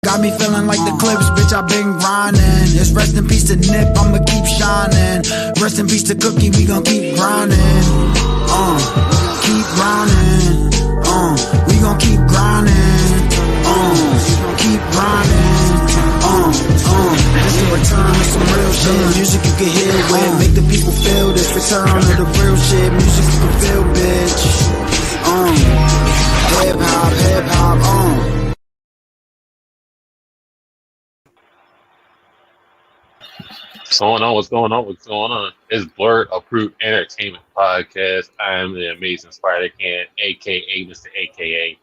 Got me feeling like the clips, bitch, I been grinding. It's rest in peace to Nip, I'ma keep shining. Rest in peace to Cookie, we gon' keep grinding. Keep grinding. We gon' keep grinding. Keep grinding. It's the return of some real shit. Music you can hear with, make the people feel this. Return of the real shit. Music you can feel, bitch. Hip hop, hip hop, What's going on? It's Blurred Approved Entertainment Podcast. I am the amazing Spider-Can, aka Mr. AKA.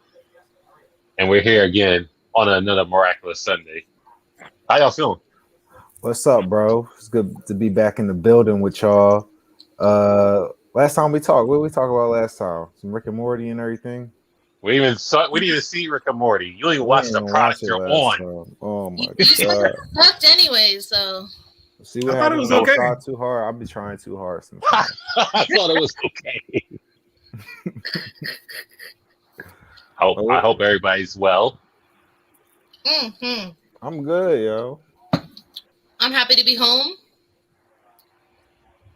And we're here again on another miraculous Sunday. How y'all feeling? What's up, bro? It's good to be back in the building with y'all. Last time we talked, what did we talk about last time? Some Rick and Morty and everything? We didn't even see Rick and Morty. You only watched the product you're on. Time. Oh my god. You sucked anyway, so. See what happens when I try too hard? I'll be trying too hard sometimes. I thought it was okay. I hope everybody's well. Mm-hmm. I'm good, yo. I'm happy to be home.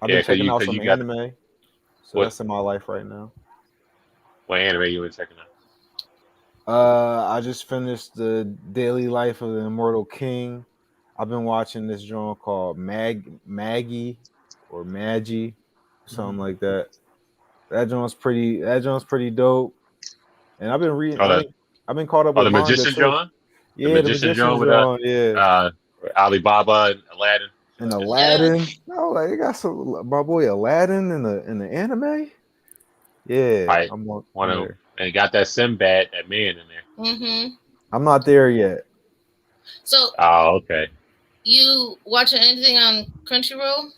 I've been checking out some anime. So that's in my life right now. What anime you been checking out? I just finished the Daily Life of the Immortal King. I've been watching this joint called Maggie, something like that. That joint's pretty dope. And I've been reading. I've been caught up with the Magician John. Yeah, the Magician John. Yeah. Alibaba and Aladdin. And Aladdin. Oh, like they got some my boy Aladdin in the anime. Yeah, right. I'm one of them. And got that Sinbad, that man in there. Mm-hmm. I'm not there yet. So. Oh, okay. You watching anything on Crunchyroll?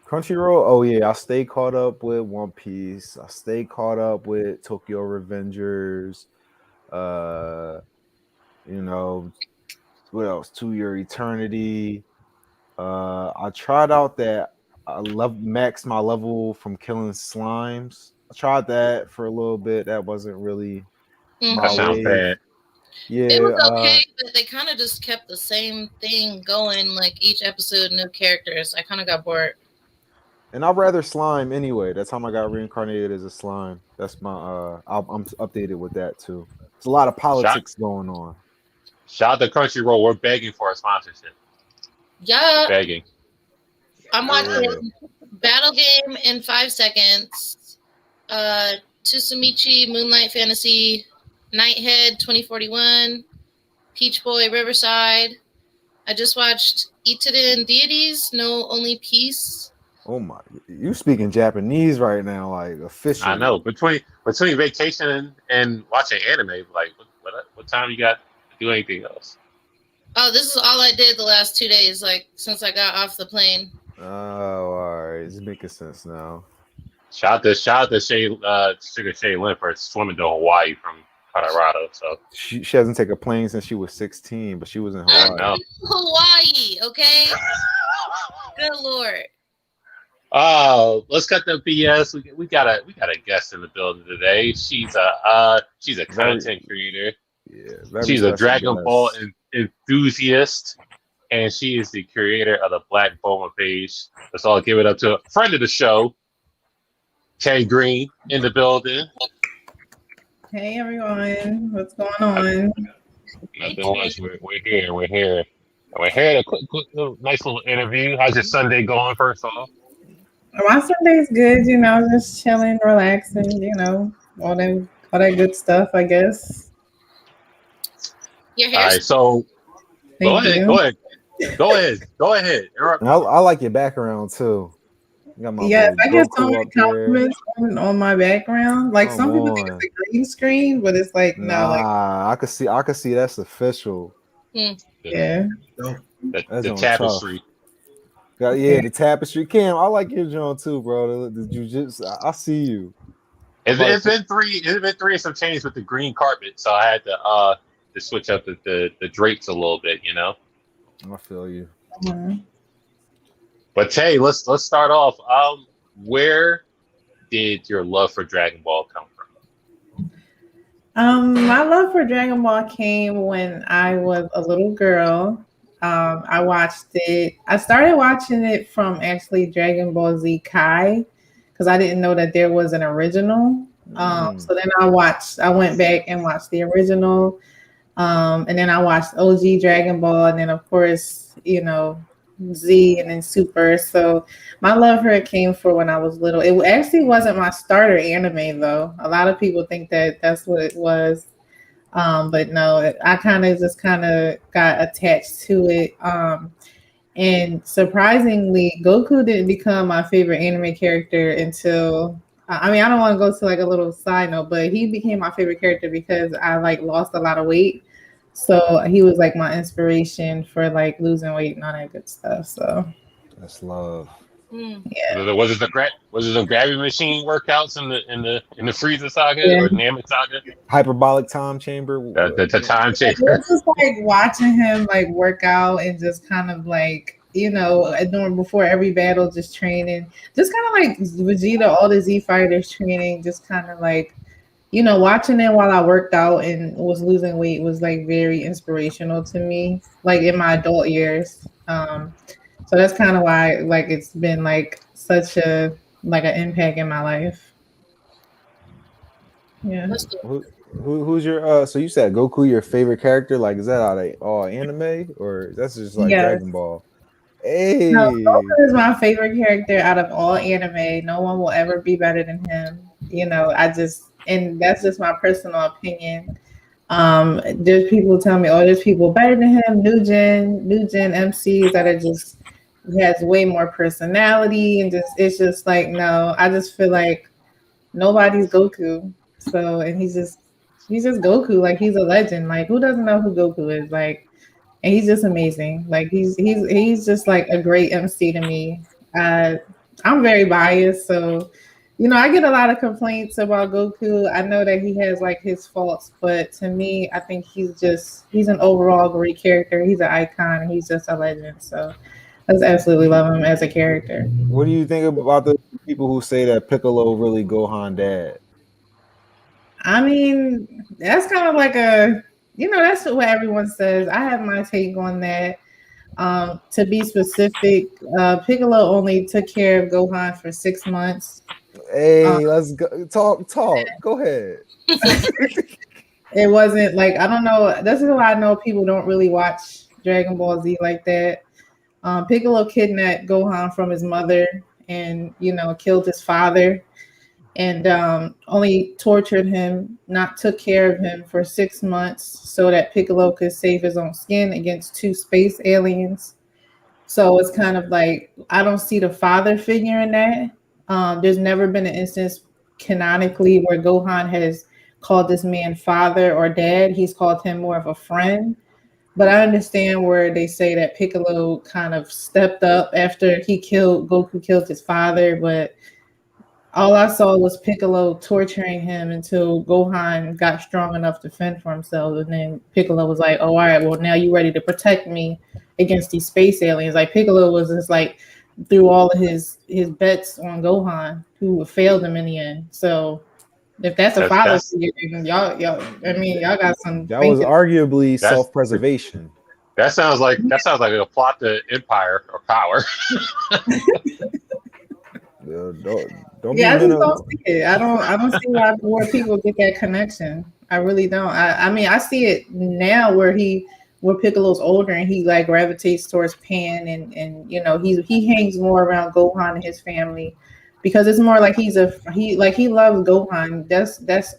Crunchyroll? Oh yeah, I stay caught up with One Piece. I stay caught up with Tokyo Revengers. You know, what else? To Your Eternity. I tried out that max my level from killing slimes. I tried that for a little bit. That wasn't really That sounds bad. Yeah, it was okay, but they kind of just kept the same thing going. Like each episode, new characters. I kind of got bored. And I'd rather slime anyway. That's how I got reincarnated as a slime. That's my. I'm updated with that too. There's a lot of politics going on. Shout out to Crunchyroll. We're begging for a sponsorship. Yeah, begging. I'm watching Battle Game in 5 seconds. Tsumichi Moonlight Fantasy. Nighthead 2041, Peach Boy Riverside. I just watched Itaden Deities, No Only Peace. Oh my! You speaking Japanese right now, like officially. I know. Between vacation and watching anime, like what time you got to do anything else? Oh, this is all I did the last 2 days, like since I got off the plane. Oh, all right, it's making sense now. Shout out to Sugar Shay Lynn for swimming to Hawaii from Colorado. So she hasn't taken a plane since she was 16, but she was in Hawaii. Hawaii, okay. Good Lord. Let's cut the BS. We got a guest in the building today. She's a content creator. Yeah, she's a Dragon Ball enthusiast, and she is the creator of the Black Bulma page. Let's all give it up to a friend of the show, Greene, in the building. Hey everyone, what's going on? Nothing much. We're here. We're here. A quick nice little interview. How's your Sunday going? First off, my Sunday's good. You know, just chilling, relaxing. You know, all that good stuff. I guess. Your hair. All right. So go ahead. I like your background too. Yeah, I get so many compliments on my background. Like some people think it's a green screen, but it's like I could see that's official. Yeah. The tapestry. The tapestry. Cam, I like your joint too, bro. The jujitsu. I see you. It's been three some change with the green carpet, so I had to switch up the drapes a little bit, you know. I feel you. Mm-hmm. But Tay, let's start off. Where did your love for Dragon Ball come My love for Dragon Ball came when I was a little girl. I watched it. I started watching it from actually Dragon Ball Z Kai because I didn't know that there was an original. So then I went back and watched the original. And then I watched OG Dragon Ball, and then of course, Z and then Super. So my love for it came for when I was little. It actually wasn't my starter anime though. A lot of people think that that's what it was. But no, I kind of got attached to it. And surprisingly, Goku didn't become my favorite anime character until I mean, I don't want to go to like a little side note, but he became my favorite character because I like lost a lot of weight. So he was like my inspiration for like losing weight and all that good stuff. So That's love. yeah, Was it the gravity machine workouts in the Frieza saga yeah. or Namek saga? Hyperbolic time chamber. The time It chamber. was just like watching him like work out and just kind of like doing before every battle, just training, just kind of like Vegeta, all the Z fighters training, just kind of like watching it while I worked out and was losing weight was like very inspirational to me, like in my adult years. So that's kind of why like it's been like such a like an impact in my life. Yeah. That's good. Who's your so you said Goku your favorite character? Like is that all anime or that's just like Yes. Dragon Ball? No, Hey. Goku is my favorite character out of all anime. No one will ever be better than him. And that's just my personal opinion. There's people tell me, oh, there's people better than him, new gen MCs that are just has way more personality and just it's just like no, I just feel like nobody's Goku. So and he's just Goku, like he's a legend. Like who doesn't know who Goku is? Like and he's just amazing. Like he's just like a great MC to me. Uh, I'm very biased, so I get a lot of complaints about Goku. I know that he has like his faults, but to me, I think he's an overall great character. He's an icon. And he's just a legend. So I just absolutely love him as a character. What do you think about the people who say that Piccolo really Gohan dad? I mean, that's kind of like that's what everyone says. I have my take on that. To be specific, Piccolo only took care of Gohan for 6 months. Hey, let's go talk. Go ahead. It wasn't like I don't know. This is why I know people don't really watch Dragon Ball Z like that. Piccolo kidnapped Gohan from his mother and killed his father and only tortured him, not took care of him for 6 months so that Piccolo could save his own skin against two space aliens. So it's kind of like I don't see the father figure in that. There's never been an instance canonically where Gohan has called this man father or dad. He's called him more of a friend. But I understand where they say that Piccolo kind of stepped up after Goku killed his father, but all I saw was Piccolo torturing him until Gohan got strong enough to fend for himself. And then Piccolo was like, oh, all right, well, now you ready to protect me against these space aliens. Like Piccolo was just like threw all of his bets on Gohan, who failed him in the end. So if that's a That's father that's figure, then y'all got some That was thinking. arguably that's self-preservation. that sounds like a plot to Empire or Power. Don't Yeah, I be just don't see it. I don't see why more people get that connection. I really don't. I mean I see it now where Piccolo's older and he like gravitates towards Pan and he hangs more around Gohan and his family because it's more like he loves Gohan. That's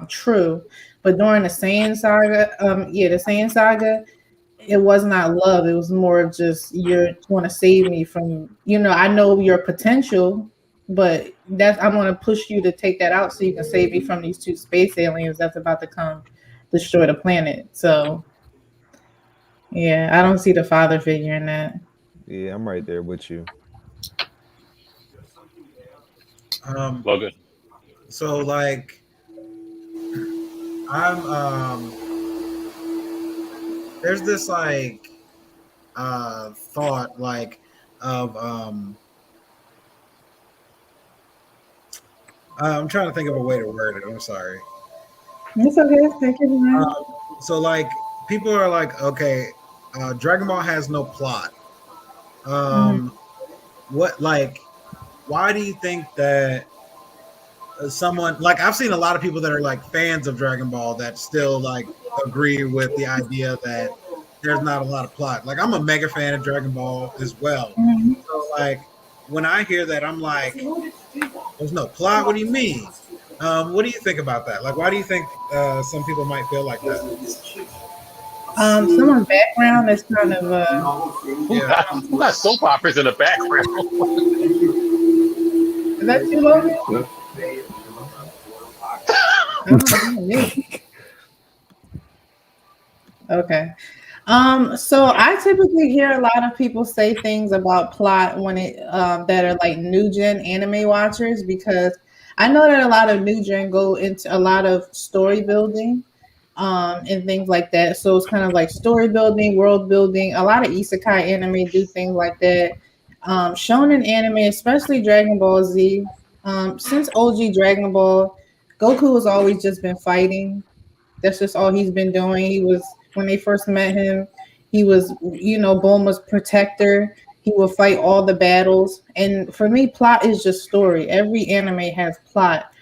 true. But during the Saiyan saga, the Saiyan saga, it was not love. It was more of just you want to save me from, I know your potential, but I'm going to push you to take that out so you can save me from these two space aliens that's about to come destroy the planet. So yeah, I don't see the father figure in that. Yeah, I'm right there with you. Um, Logan. so like I'm there's this like thought like of I'm trying to think of a way to word it. I'm sorry. It's okay. Take your time. So like people are like, okay, Dragon Ball has no plot. What like? Why do you think that someone like I've seen a lot of people that are like fans of Dragon Ball that still like agree with the idea that there's not a lot of plot. Like I'm a mega fan of Dragon Ball as well. So like when I hear that, I'm like, there's no plot. What do you mean? What do you think about that? Like, why do you think some people might feel like that? Someone's background is kind of Yeah. Who got soap operas in the background? is that you, Logan? Okay. So I typically hear a lot of people say things about plot when it that are like new gen anime watchers because I know that a lot of new gen go into a lot of story building and things like that. So it's kind of like story building, world building. A lot of isekai anime do things like that. Shonen anime, especially Dragon Ball Z, since OG Dragon Ball, Goku has always just been fighting. That's just all he's been doing. He was when they first met him, he was Bulma's protector. He will fight all the battles. And for me, plot is just story. Every anime has plot.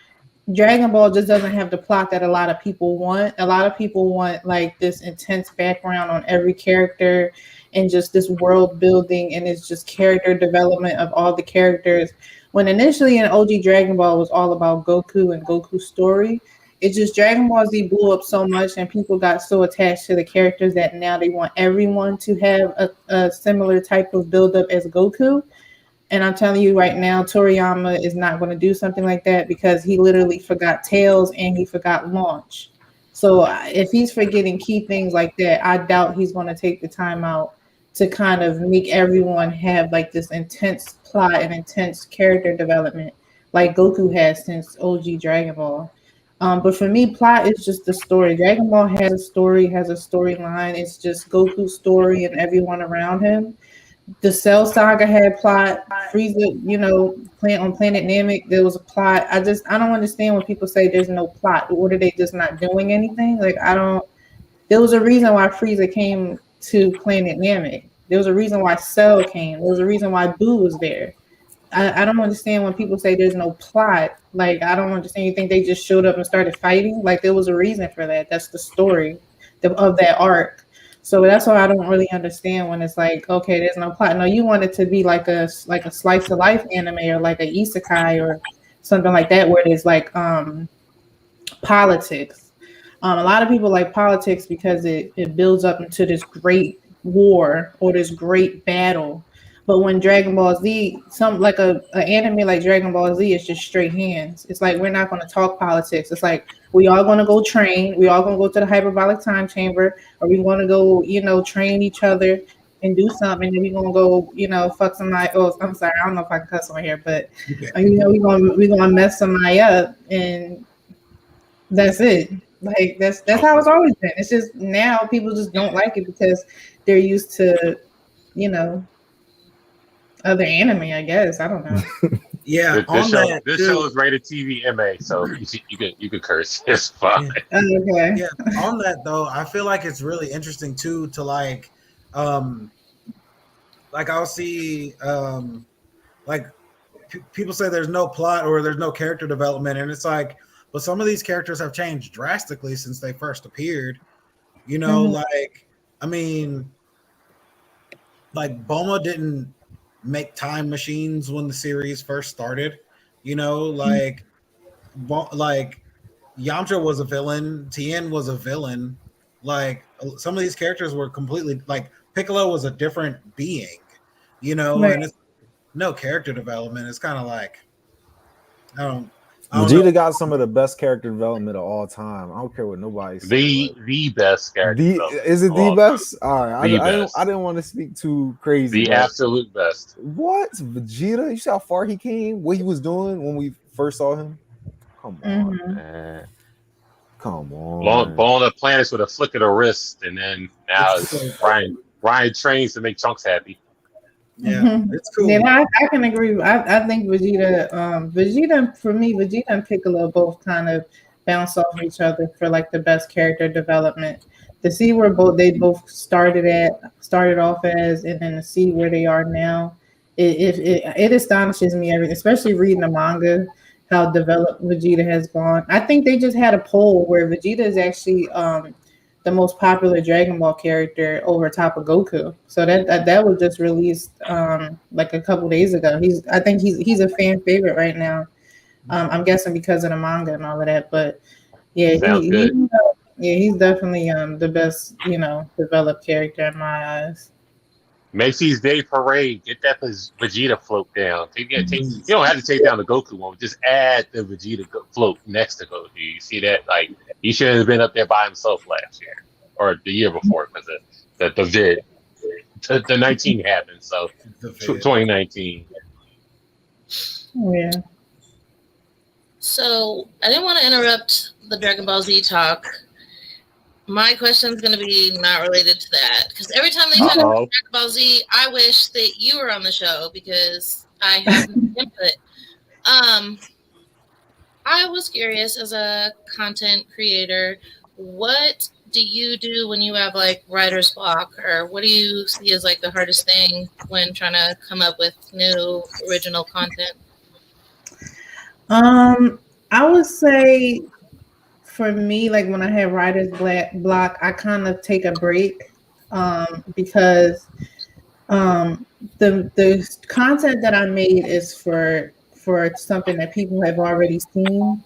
Dragon Ball just doesn't have the plot that a lot of people want. A lot of people want like this intense background on every character and just this world building and it's just character development of all the characters. When initially in OG Dragon Ball was all about Goku and Goku's story, it's just Dragon Ball Z blew up so much and people got so attached to the characters that now they want everyone to have a similar type of build up as Goku. And I'm telling you right now, Toriyama is not going to do something like that because he literally forgot Tails and he forgot Launch. So if he's forgetting key things like that, I doubt he's going to take the time out to kind of make everyone have like this intense plot and intense character development like Goku has since OG Dragon Ball. But for me, plot is just the story. Dragon Ball has a story, has a storyline. It's just Goku's story and everyone around him. The Cell Saga had plot. Frieza, plant on Planet Namek, there was a plot. I don't understand when people say there's no plot. What are they just not doing anything? Like I don't. There was a reason why Frieza came to Planet Namek. There was a reason why Cell came. There was a reason why Boo was there. I don't understand when people say there's no plot. Like I don't understand. You think they just showed up and started fighting? Like there was a reason for that. That's the story of that arc. So that's why I don't really understand when it's like, okay, there's no plot. No, you want it to be like a slice of life anime or like a isekai or something like that where there's like politics. A lot of people like politics because it builds up into this great war or this great battle. But when Dragon Ball Z, some like a anime like Dragon Ball Z is just straight hands. It's like we're not going to talk politics. It's like we all going to go train. We all going to go to the hyperbolic time chamber, or we want to go, train each other and do something. And then we're gonna go, fuck somebody. Oh, I'm sorry, I don't know if I can cuss on here, but we're gonna mess somebody up, and that's it. Like that's how it's always been. It's just now people just don't like it because they're used to, other anime, I guess. I don't know. Yeah, this show is rated TV MA, so you can curse. It's fine. Okay. Yeah, on that though, I feel like it's really interesting too to like I'll see people say there's no plot or there's no character development, and it's like, but some of these characters have changed drastically since they first appeared. Like I mean, like Bulma didn't make time machines when the series first started. Like Yamcha was a villain, Tien was a villain. Like some of these characters were completely like Piccolo was a different being, Right. and it's no character development. It's kind of like I don't Vegeta know. got some of the best character development of all time. I don't care what nobody says. The best character. Is it the best? All right, I didn't want to speak too crazy. The absolute best. What Vegeta? You see how far he came? What he was doing when we first saw him? Come on, man. Come on. Blowing up planets with a flick of the wrist, and then now Ryan trains to make Trunks happy. Yeah, it's cool. Yeah, I can agree. I think Vegeta for me, Vegeta and Piccolo both kind of bounce off of each other for like the best character development. To see where both started off as, and then to see where they are now, it astonishes me especially reading the manga, how developed Vegeta has gone. I think they just had a poll where Vegeta is actually the most popular Dragon Ball character over top of Goku. So that was just released like a couple days ago. I think he's a fan favorite right now. I'm guessing because of the manga and all of that. But yeah, Sounds good. he's definitely the best, developed character in my eyes. Macy's Day Parade. Get that Vegeta float down. You don't have to take down the Goku one. Just add the Vegeta float next to Goku. You see that? Like, he should have been up there by himself last year or the year before because the vid. The 19 happened, so 2019. Yeah. So I didn't want to interrupt the Dragon Ball Z talk. My question is going to be not related to that because every time they talk about Dragon Ball Z, I wish that you were on the show because I have input. I was curious as a content creator, what do you do when you have like writer's block, or what do you see as like the hardest thing when trying to come up with new original content? I would say for me, like when I have writer's block, I kind of take a break because the content that I made is for something that people have already seen.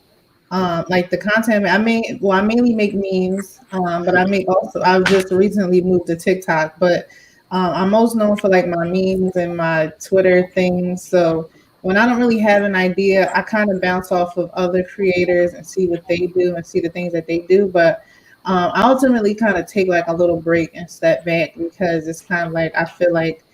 Like the content I mainly make memes, but I've just recently moved to TikTok, but I'm most known for like my memes and my Twitter things. So when I don't really have an idea, I kind of bounce off of other creators and see what they do and see the things that they do. But I ultimately kind of take like a little break and step back because it's kind of like I feel like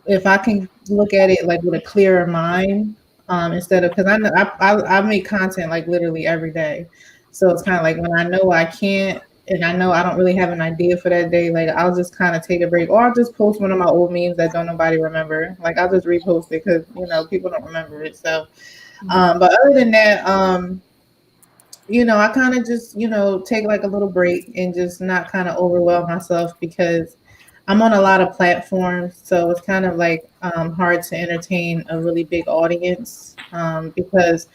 if I can look at it like with a clearer mind, instead of because I make content like literally every day, so it's kind of like when I know I can't and I know I don't really have an idea for that day, like I'll just kind of take a break or I'll just post one of my old memes that don't nobody remember. Like I'll just repost it because people don't remember it. So, but other than that, I kind of just take like a little break and just not kind of overwhelm myself because I'm on a lot of platforms, so it's kind of like hard to entertain a really big audience because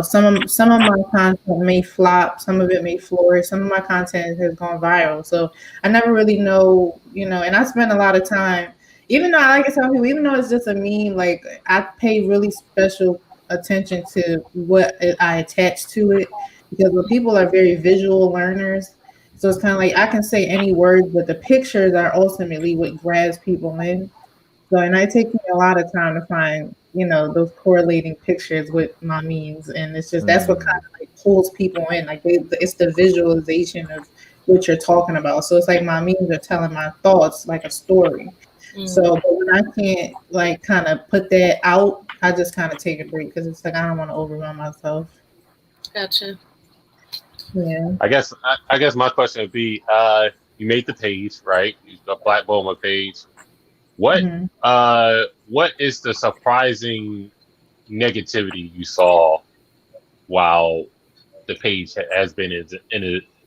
some of my content may flop, some of it may flourish, some of my content has gone viral. So I never really know, and I spend a lot of time, even though I like to tell people, even though it's just a meme, like I pay really special attention to what I attach to it because when people are very visual learners. So it's kind of like I can say any words, but the pictures are ultimately what grabs people in. So, and it takes me a lot of time to find, those correlating pictures with my memes. And it's just, that's what kind of like pulls people in. Like it's the visualization of what you're talking about. So it's like my memes are telling my thoughts like a story. So but when I can't like kind of put that out, I just kind of take a break because it's like, I don't want to overwhelm myself. Gotcha. Yeah. I guess my question would be, you made the page, right? You got Black Bowman page. What what is the surprising negativity you saw while the page has been in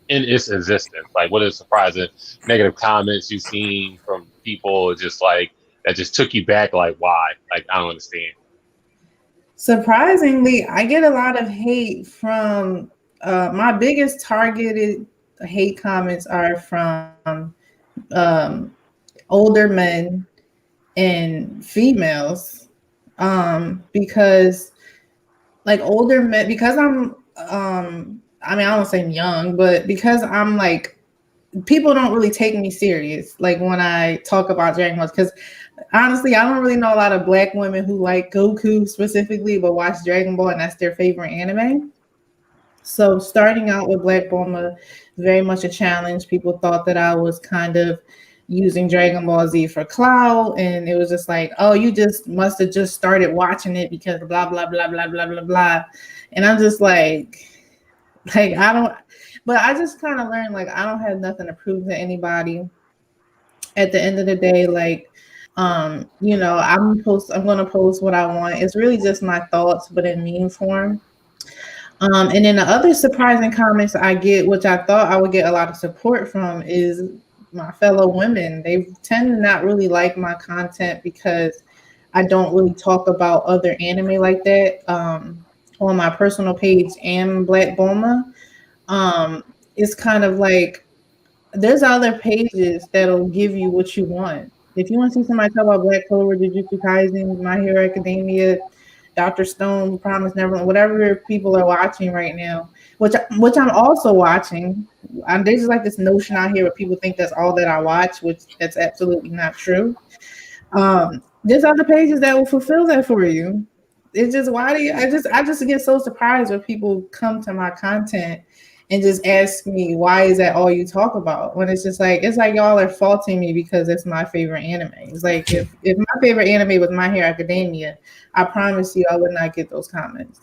its existence? Like, what is surprising negative comments you've seen from people just like that just took you back? Like, why? Like, I don't understand. Surprisingly, I get a lot of hate from my biggest targeted hate comments are from older men and females because like older men because I mean I don't say I'm young, but because I'm like people don't really take me serious like when I talk about Dragon Ball because honestly, I don't really know a lot of Black women who like Goku specifically, but watch Dragon Ball and that's their favorite anime. So starting out with Black Bulma, very much a challenge. People thought that I was kind of using Dragon Ball Z for clout, and it was just like, oh, you just must have just started watching it because blah blah blah blah blah blah blah. And I'm just like I don't, but I just kind of learned like I don't have nothing to prove to anybody. At the end of the day, like I'm gonna post what I want. It's really just my thoughts, but in meme form. And then the other surprising comments I get, which I thought I would get a lot of support from, is my fellow women. They tend to not really like my content because I don't really talk about other anime like that on my personal page and Black Bulma. Um, it's kind of like there's other pages that'll give you what you want. If you want to see somebody talk about Black Clover, Jujutsu Kaisen, My Hero Academia, Dr. Stone, Promise Neverland, whatever people are watching right now, which I'm also watching. There's just like this notion out here where people think that's all that I watch, which that's absolutely not true. There's other pages that will fulfill that for you. It's just why do you, I just get so surprised when people come to my content and just ask me why is that all you talk about, when it's like y'all are faulting me because it's my favorite anime. It's like if my favorite anime was My Hero Academia, I promise you I would not get those comments.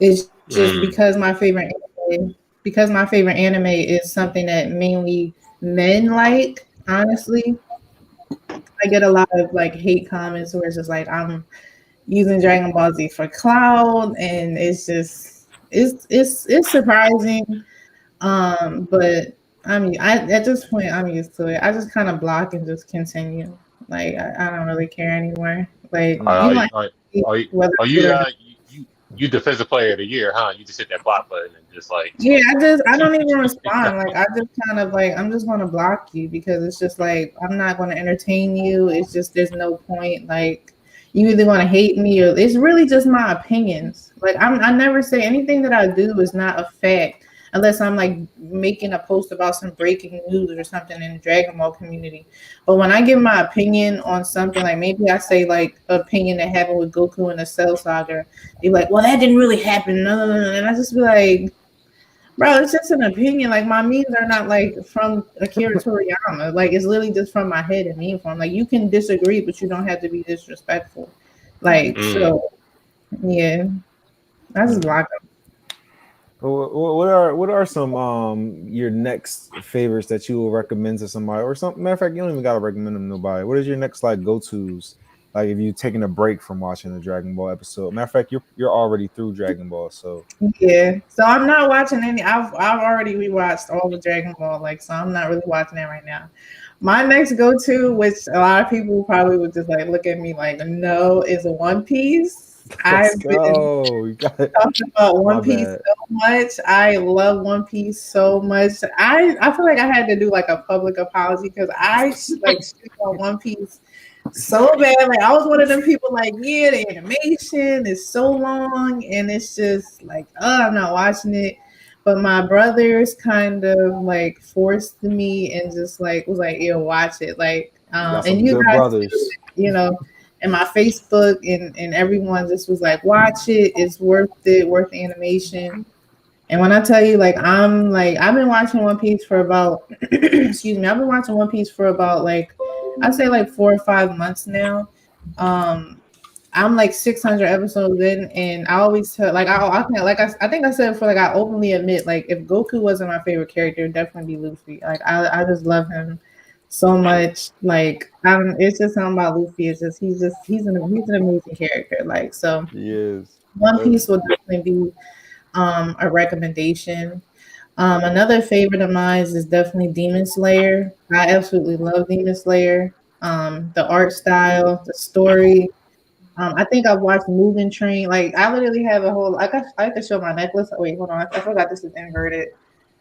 It's just because my favorite anime is something that mainly men like. Honestly, I get a lot of like hate comments where it's just like I'm using Dragon Ball Z for cloud, and it's just it's surprising. But I at this point I'm used to it. I just kind of block and just continue. Like I don't really care anymore. Like you Are, might are, see are, whether are it's good you or not. you defensive player of the year, huh? You just hit that block button and just like Yeah, I don't even respond. Like I just kind of like I'm just gonna block you because it's just like I'm not gonna entertain you. It's just there's no point. Like you either gonna hate me or it's really just my opinions. Like I never say anything that I do is not a fact unless I'm like making a post about some breaking news or something in the Dragon Ball community. But when I give my opinion on something, like maybe I say like opinion that happened with Goku and the Cell Saga, they're like, well, that didn't really happen. No, no, no, no. And I just be like, bro, it's just an opinion. Like my memes are not like from Akira Toriyama. Like it's literally just from my head and meme form. Like you can disagree, but you don't have to be disrespectful. Like mm, so, yeah. I just block them. What are some your next favorites that you will recommend to somebody or something? Matter of fact, you don't even gotta recommend them to nobody. What is your next like go tos? Like if you taking a break from watching the Dragon Ball episode. Matter of fact, you're already through Dragon Ball, so Yeah. So I'm not watching any. I've already rewatched all the Dragon Ball. Like so, I'm not really watching that right now. My next go to, which a lot of people probably would just like look at me like no, is One Piece. let's I've been go. You got it. talking about My One Piece bad. so much. I love One Piece so much. I feel like I had to do like a public apology because I like shit on One Piece so bad. Like I was one of them people like, yeah, the animation is so long and it's just like, oh, I'm not watching it. But my brothers kind of like forced me and just like was like, yeah, watch it. Like, You got and some you good guys too, brothers. you know, and my Facebook and everyone just was like, watch it. It's worth it, worth the animation. And when I tell you, like, I've been watching One Piece for about, excuse me, I've been watching One Piece for about like, I'd say like 4 or 5 months now. Um, I'm like 600 episodes in, and I always tell, like, I can, like, I think I said before, like, I openly admit, like, if Goku wasn't my favorite character, it'd definitely be Luffy. Like, I just love him so much. Like, it's just something about Luffy. It's just, he's an amazing character. Like, so He is. One Piece will definitely be a recommendation. Another favorite of mine is definitely Demon Slayer. I absolutely love Demon Slayer. The art style, the story. I think I've watched Moving Train. Like I literally have a whole. I have to show my necklace. Oh, wait, hold on. I forgot this is inverted.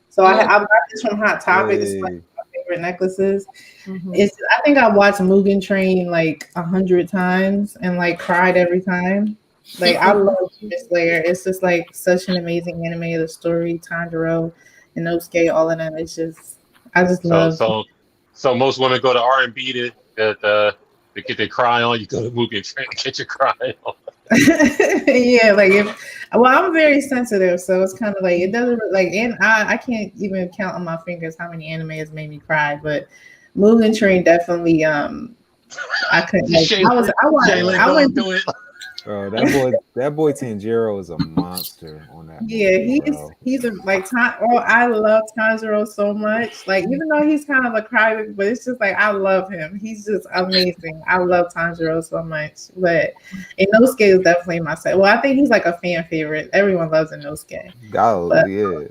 So I got this from Hot Topic. It's like Hey. my favorite necklaces. Mhm. It's I think I watched Mugen Train like 100 times and like cried every time. Like I love Demon Slayer. It's just like such an amazing anime. The story, Tanjiro, Inosuke, all of them. It's just I just so love. so so most women go to R&B to get their cry on. You go to movie and try to get your cry on. Yeah, like well, I'm very sensitive, so it's kind of like it doesn't like, and I can't even count on my fingers how many anime has made me cry, but Mugen Train definitely I couldn't like Shayla, I Shayla, went don't do it. that boy Tanjiro is a monster on that Yeah, movie, bro. he's a like oh, I love Tanjiro so much. Like even though he's kind of a crybaby, but it's just like I love him. He's just amazing. I love Tanjiro so much. But Inosuke is definitely my set. Well, I think he's like a fan favorite. Everyone loves Inosuke. But Yeah.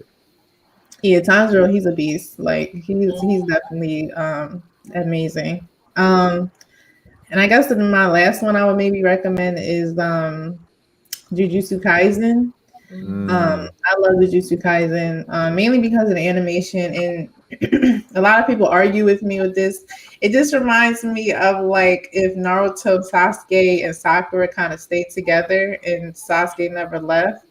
yeah, Tanjiro, he's a beast. Like he's definitely amazing. And I guess my last one I would maybe recommend is Jujutsu Kaisen. I love Jujutsu Kaisen mainly because of the animation, and a lot of people argue with me with this. It just reminds me of like if Naruto, Sasuke, and Sakura kind of stayed together and Sasuke never left.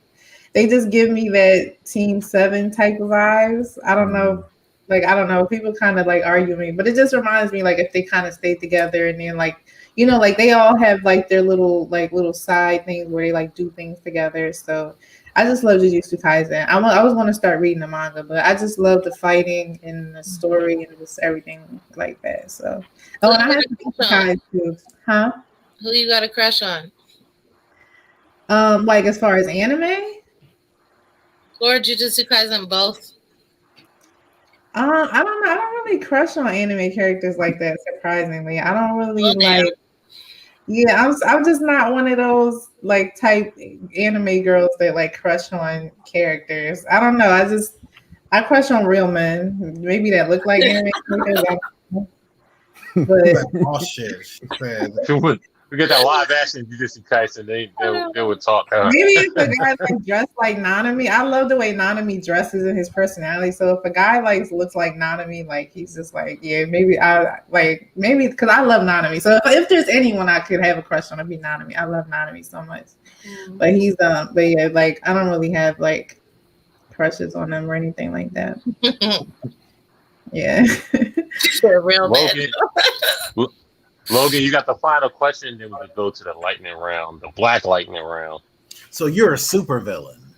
They just give me that Team Seven type of vibes. I don't know. Like I don't know. People kind of like argue me, but it just reminds me like if they kind of stayed together and then like like they all have like their little side things where they like do things together. So I just love Jujutsu Kaisen. I was going to start reading the manga, but I just love the fighting and the story and just everything like that. So and I have to Kaisen too, huh? Who you got a crush on? Like as far as anime. Or Jujutsu Kaisen both? I don't know. I don't really crush on anime characters like that. Surprisingly, I don't really like. Yeah, I'm just not one of those like type anime girls that like crush on characters. I don't know. I crush on real men. Maybe that look like anime characters. But oh shit! We get that live action Jujutsu Kaisen. They would talk. Maybe if a guy like dressed like Nanami, I love the way Nanami dresses and his personality. So if a guy like looks like Nanami, like he's just like, yeah, maybe because I love Nanami. So if there's anyone I could have a crush on, it'd be Nanami. I love Nanami so much. But he's but yeah, like I don't really have like crushes on them or anything like that. Yeah. Real Logan. Logan, you got the final question, then we can go to the lightning round, the black lightning round. So you're a super villain,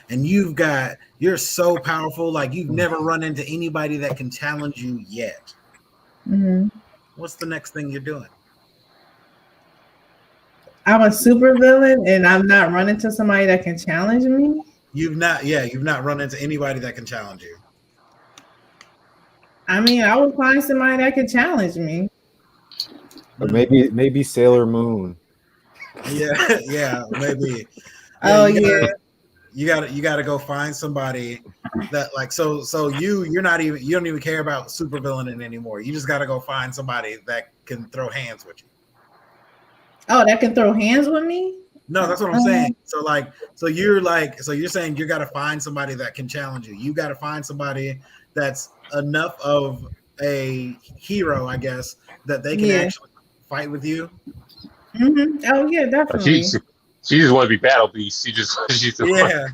and you're so powerful, like you've never run into anybody that can challenge you yet. Mm-hmm. What's the next thing you're doing? I'm a super villain, and I'm not running to somebody that can challenge me. You've not run into anybody that can challenge you. I mean, I would find somebody that could challenge me. Or maybe Sailor Moon. Yeah, maybe. You gotta go find somebody that like so you don't even care about supervillaining anymore. You just gotta go find somebody that can throw hands with you. Oh, that can throw hands with me? No, that's what I'm saying. So you're saying you gotta find somebody that can challenge you. You gotta find somebody that's enough of a hero, I guess, that they can actually fight with you. Mm-hmm. Oh yeah, definitely. She just want to be battle beast. She's just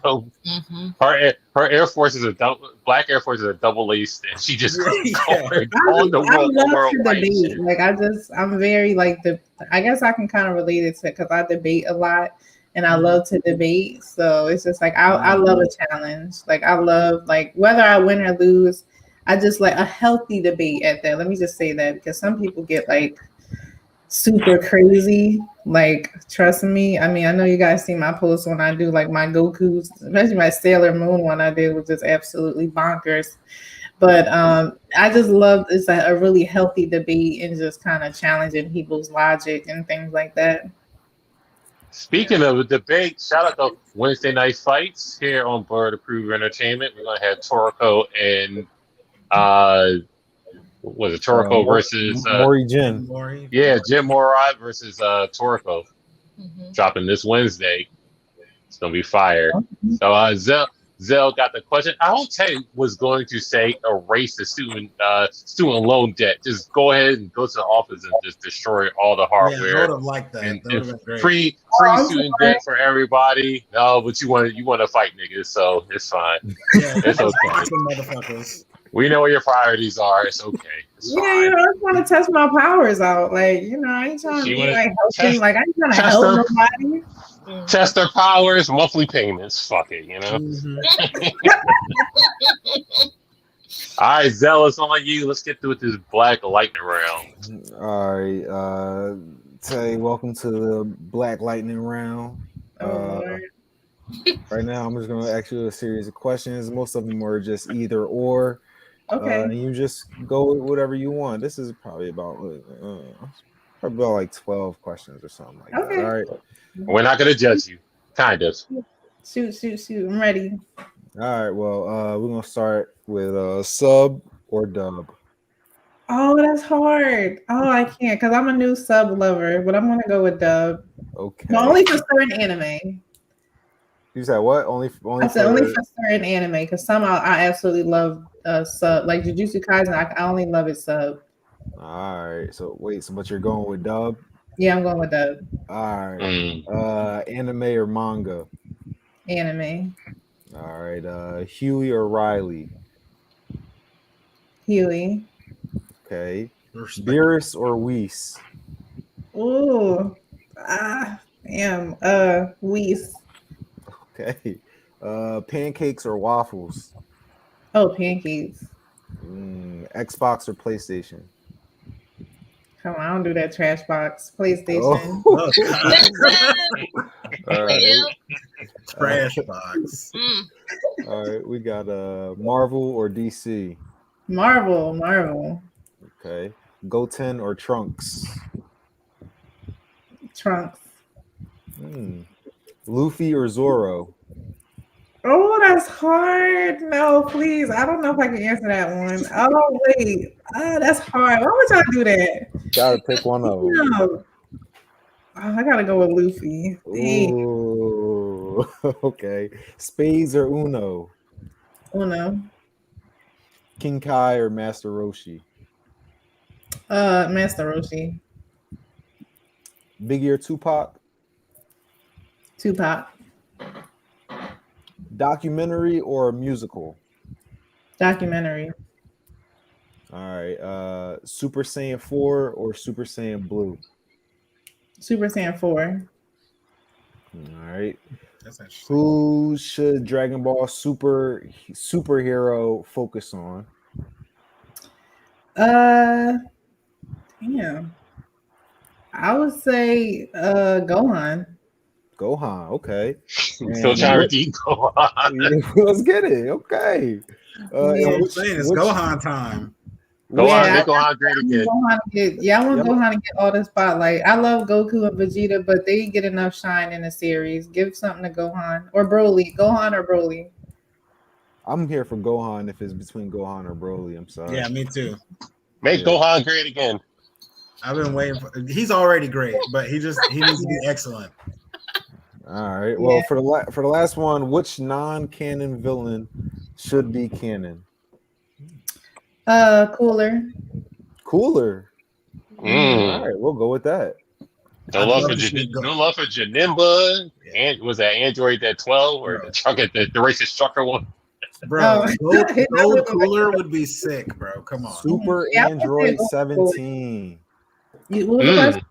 go. Mm-hmm. Her Air Force is Black Air Force is a double laced, and she just on the world debate. Like I'm very like I guess I can kind of relate it to because I debate a lot and I love to debate. So it's just like I love a challenge. Like I love like whether I win or lose. I just like a healthy debate at that. Let me just say that because some people get like super crazy. Like, trust me. I mean, I know you guys see my posts when I do like my Goku's, especially my Sailor Moon one I did was just absolutely bonkers. But I just love it's a really healthy debate and just kind of challenging people's logic and things like that. Speaking of a debate, shout out to Wednesday Night Fights here on Bird Approved Entertainment. We're gonna have Toriko and was it Toriko versus Mori Jin? Yeah, Jin Morai versus Toriko. Dropping this Wednesday. It's gonna be fire. So Zell got the question. I don't tell you was going to say erase the student loan debt. Just go ahead and go to the office and just destroy all the hardware. Yeah, I would have liked that. And free student debt for everybody. No, but you want to fight niggas, so it's fine. Yeah, it's okay. Motherfuckers. We know what your priorities are. It's okay. It's fine. I just want to test my powers out. Like, I ain't trying to be like helping. Like, I ain't trying to help nobody. Test their powers, monthly payments. Fuck it, All right, Zealous, on you. Let's get through with this black lightning round. All right. Say welcome to the Black Lightning round. Oh Lord. Right now, I'm just going to ask you a series of questions. Most of them are just either or. Okay. And you just go with whatever you want. This is probably about like 12 questions or something like that. Okay. All right. We're not gonna judge you. Kind of. Shoot. I'm ready. All right. Well, we're gonna start with sub or dub. Oh, that's hard. Oh, I can't because I'm a new sub lover, but I'm gonna go with dub. Okay. But only for certain anime. You said what? I said only for certain anime because some I absolutely love sub like Jujutsu Kaisen. I only love it sub. All right. So wait. So but you're going with dub. Yeah, I'm going with dub. All right. Anime or manga. Anime. All right. Huey or Riley. Huey. Okay. Respect. Beerus or Whis. Ooh. Damn. Whis. Okay. Pancakes or waffles. Oh, pancakes. Xbox or PlayStation. Come on, I don't do that trash box. PlayStation. Oh. All Thank right. you. Trash box. All right. We got Marvel or DC. Marvel. Okay. Goten or Trunks. Trunks. Luffy or Zoro. Oh, that's hard. No, please. I don't know if I can answer that one. Oh, wait. That's hard. Why would y'all do that? Gotta pick one of them. No. Oh, I gotta go with Luffy. Dang. Ooh. Okay. Spades or Uno. Uno. King Kai or Master Roshi. Master Roshi. Biggie or Tupac. Tupac. Documentary or musical. Documentary. All right. Super Saiyan 4 or Super Saiyan Blue. Super Saiyan 4. All right. That's interesting. Who should Dragon Ball superhero focus on? Damn. I would say Gohan. Gohan. Okay. Still trying to redeem Gohan. Let's get it. Okay. Yeah. I'm saying it's Gohan time. Gohan, make Gohan great again. I want Gohan to get all the spotlight. I love Goku and Vegeta, but they get enough shine in the series. Give something to Gohan or Broly. Gohan or Broly. I'm here for Gohan if it's between Gohan or Broly. I'm sorry. Yeah, me too. Make Gohan great again. I've been waiting for. He's already great, but he needs to be excellent. All right. Well, for the last one, which non-canon villain should be canon? Cooler. Cooler. All right, we'll go with that. No love for Janimba. And was that Android that 12 or the truck at the racist trucker one? Bro, gold Cooler would be sick, bro. Come on. Super Android 17. What was the question?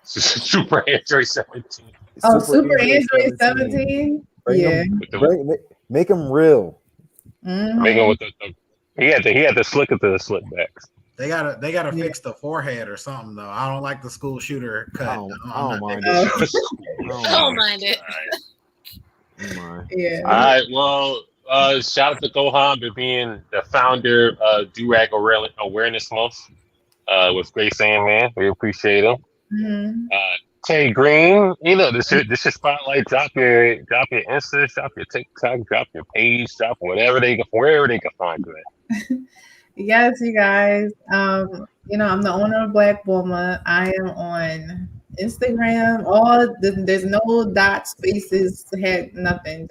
Super Android 17. Oh, Super Android 17. Yeah. Make him real. Make him with the he had the slick backs. They gotta fix the forehead or something though. I don't like the school shooter cut. I don't mind it. I don't mind it. Yeah. All right. Well, shout out to Gohan for being the founder of Durag Awareness Month with Great Sandman. We appreciate him. Hey Greene, this is spotlight. Drop your Insta, drop your TikTok, drop your page, drop wherever they can find you at. Yes, you guys. I'm the owner of Black Bulma. I am on Instagram. There's no dot spaces, had nothing.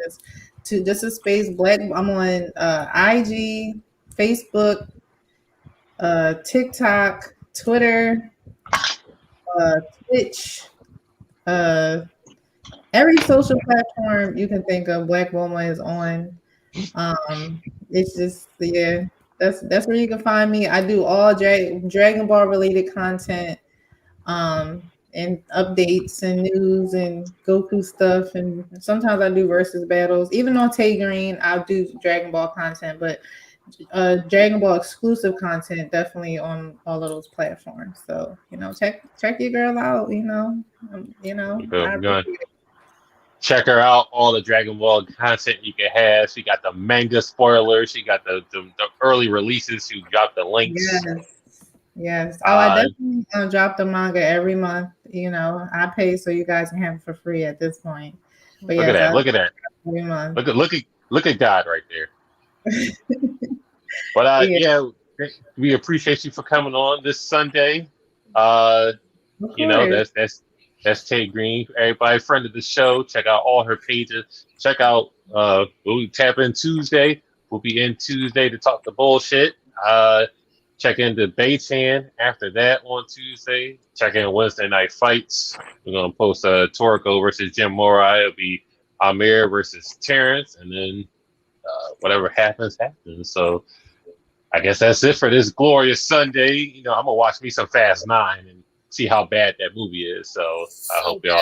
Just a space. Black. I'm on IG, Facebook, TikTok, Twitter, Twitch. Every social platform you can think of, Black Bulma is on. It's just that's where you can find me. I do all Dragon Ball related content, and updates and news and Goku stuff, and sometimes I do versus battles. Even on Greene, I'll do Dragon Ball content, but Dragon Ball exclusive content definitely on all of those platforms. So check your girl out. I We're going appreciate it. check her out. All the Dragon Ball content you can have. She got the manga spoilers. She got the early releases. She dropped the links. Yes. Oh, I definitely drop the manga every month. I pay so you guys can have it for free at this point. But Look at that. Look at that. Every month. Look at God right there. But we appreciate you for coming on this Sunday. That's Tay Greene. Everybody, friend of the show. Check out all her pages. Check out we'll tap in Tuesday. We'll be in Tuesday to talk the bullshit. Check into B.A.E after that on Tuesday. Check in Wednesday night fights. We're gonna post Toriko versus Jim Morai. It'll be Amir versus Terrence, and then whatever happens. So I guess that's it for this glorious Sunday. I'm gonna watch me some Fast 9 and see how bad that movie is. So I hope y'all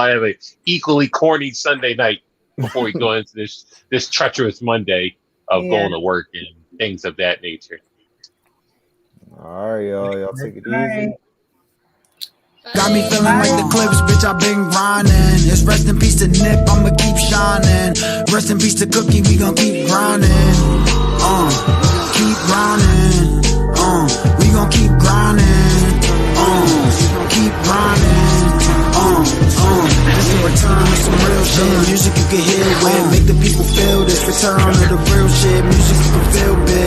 have a equally corny Sunday night before we go into this treacherous Monday of going to work and things of that nature. All right, y'all take it easy. Got me feeling like the Clips, bitch, I've been grinding. It's rest in peace to Nip, I'ma keep shining. Rest in peace to Cookie, we gon' keep grinding. Keep grinding. We gon' keep grinding. Keep grinding. It's the return of some real shit. Music you can hear with, make the people feel this. Return of the real shit. Music you can feel big.